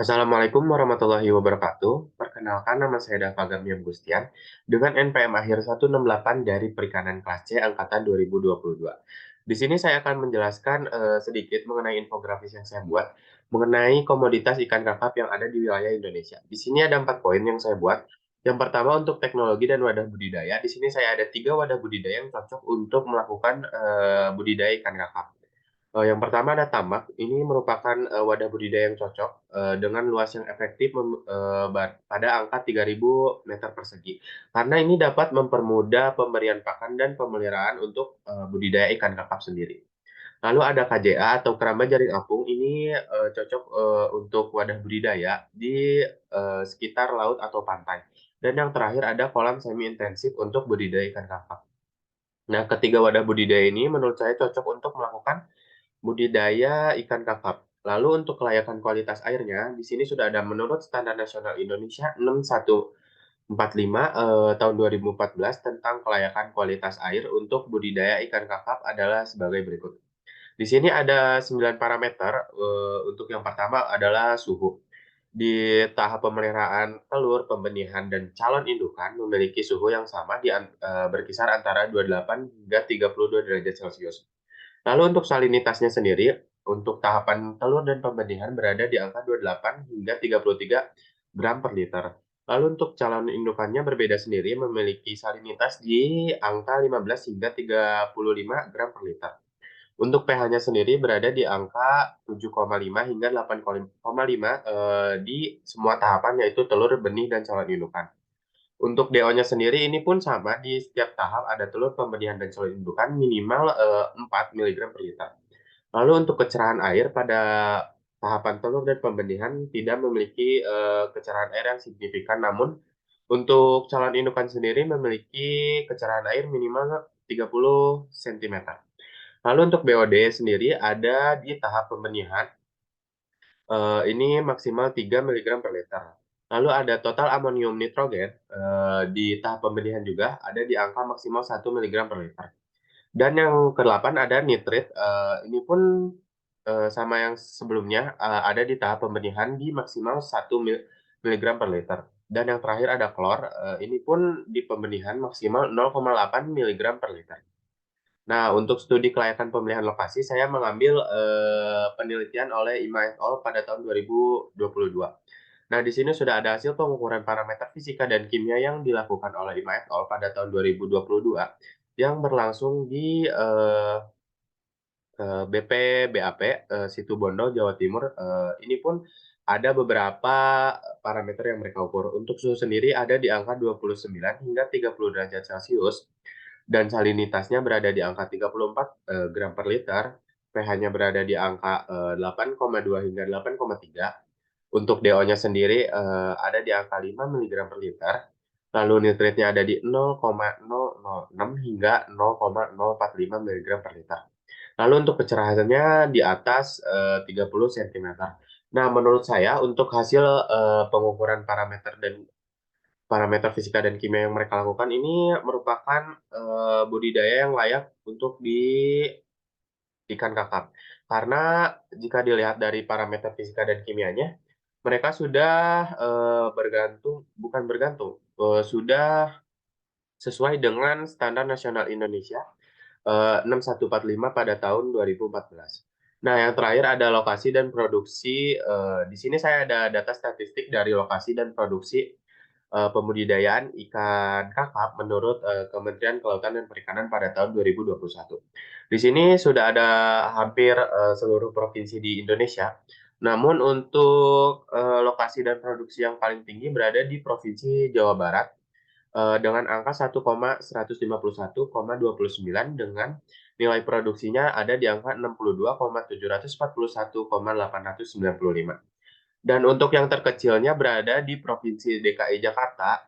Assalamualaikum warahmatullahi wabarakatuh. Perkenalkan nama saya Dava Gamiam Gustian dengan NPM akhir 168 dari Perikanan kelas C angkatan 2022. Di sini saya akan menjelaskan sedikit mengenai infografis yang saya buat mengenai komoditas ikan kakap yang ada di wilayah Indonesia. Di sini ada 4 poin yang saya buat. Yang pertama untuk teknologi dan wadah budidaya. Di sini saya ada 3 wadah budidaya yang cocok untuk melakukan budidaya ikan kakap. Yang pertama ada tambak. Ini merupakan, wadah budidaya yang cocok, dengan luas yang efektif pada angka 3.000 meter persegi. Karena ini dapat mempermudah pemberian pakan dan pemeliharaan untuk, budidaya ikan kakap sendiri. Lalu ada KJA atau keramba jaring apung. Ini, cocok, untuk wadah budidaya di, sekitar laut atau pantai. Dan yang terakhir ada kolam semi intensif untuk budidaya ikan kakap. Nah, ketiga wadah budidaya ini menurut saya cocok untuk melakukan budidaya ikan kakap. Lalu untuk kelayakan kualitas airnya, di sini sudah ada menurut Standar Nasional Indonesia 6145 tahun 2014 tentang kelayakan kualitas air untuk budidaya ikan kakap adalah sebagai berikut. Di sini ada 9 parameter, untuk yang pertama adalah suhu. Di tahap pemeliharaan telur, pembenihan, dan calon indukan memiliki suhu yang sama berkisar antara 28 hingga 32 derajat Celcius. Lalu untuk salinitasnya sendiri, untuk tahapan telur dan pembenihan berada di angka 28 hingga 33 gram per liter. Lalu untuk calon indukannya berbeda sendiri, memiliki salinitas di angka 15 hingga 35 gram per liter. Untuk pH-nya sendiri berada di angka 7,5 hingga 8,5 di semua tahapan yaitu telur, benih, dan calon indukan. Untuk DO-nya sendiri ini pun sama di setiap tahap ada telur, pembenihan, dan calon indukan minimal 4 miligram per liter. Lalu untuk kecerahan air pada tahapan telur dan pembenihan tidak memiliki kecerahan air yang signifikan, namun untuk calon indukan sendiri memiliki kecerahan air minimal 30 sentimeter. Lalu untuk BOD sendiri ada di tahap pembenihan, ini maksimal 3 miligram per liter. Lalu ada total amonium nitrogen, di tahap pembenihan juga ada di angka maksimal 1 miligram per liter. Dan yang ke-8 ada nitrit, ini pun, sama yang sebelumnya, ada di tahap pembenihan di maksimal 1 miligram per liter. Dan yang terakhir ada klor, ini pun di pembenihan maksimal 0,8 miligram per liter. Nah, untuk studi kelayakan pemilihan lokasi, saya mengambil, penelitian oleh IMA et al. Pada tahun 2022. Nah, di sini sudah ada hasil pengukuran parameter fisika dan kimia yang dilakukan oleh IMA et al. Pada tahun 2022, yang berlangsung di, BAP, Situbondo, Jawa Timur. Ini pun ada beberapa parameter yang mereka ukur. Untuk suhu sendiri ada di angka 29 hingga 30 derajat Celcius. Dan salinitasnya berada di angka 34, gram per liter, pH-nya berada di angka, 8,2 hingga 8,3. Untuk DO-nya sendiri, ada di angka 5 miligram per liter, lalu nitritnya ada di 0,006 hingga 0,045 miligram per liter. Lalu untuk kecerahannya di atas, 30 sentimeter. Nah, menurut saya untuk hasil, pengukuran parameter fisika dan kimia yang mereka lakukan ini merupakan, budidaya yang layak untuk di ikan kakap. Karena jika dilihat dari parameter fisika dan kimianya, mereka sudah, sudah sesuai dengan Standar Nasional Indonesia, 6145 pada tahun 2014. Nah, yang terakhir ada lokasi dan produksi, di sini saya ada data statistik dari lokasi dan produksi pembudidayaan ikan kakap menurut, Kementerian Kelautan dan Perikanan pada tahun 2021. Di sini sudah ada hampir, seluruh provinsi di Indonesia. Namun untuk, lokasi dan produksi yang paling tinggi berada di Provinsi Jawa Barat, dengan angka 1,151,29 dengan nilai produksinya ada di angka 62,741,895. Dan untuk yang terkecilnya berada di Provinsi DKI Jakarta,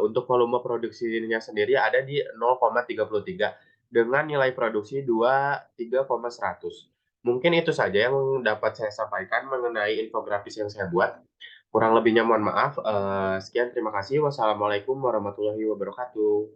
untuk volume produksinya sendiri ada di 0,33 dengan nilai produksi 23,100. Mungkin itu saja yang dapat saya sampaikan mengenai infografis yang saya buat. Kurang lebihnya mohon maaf, sekian terima kasih. Wassalamualaikum warahmatullahi wabarakatuh.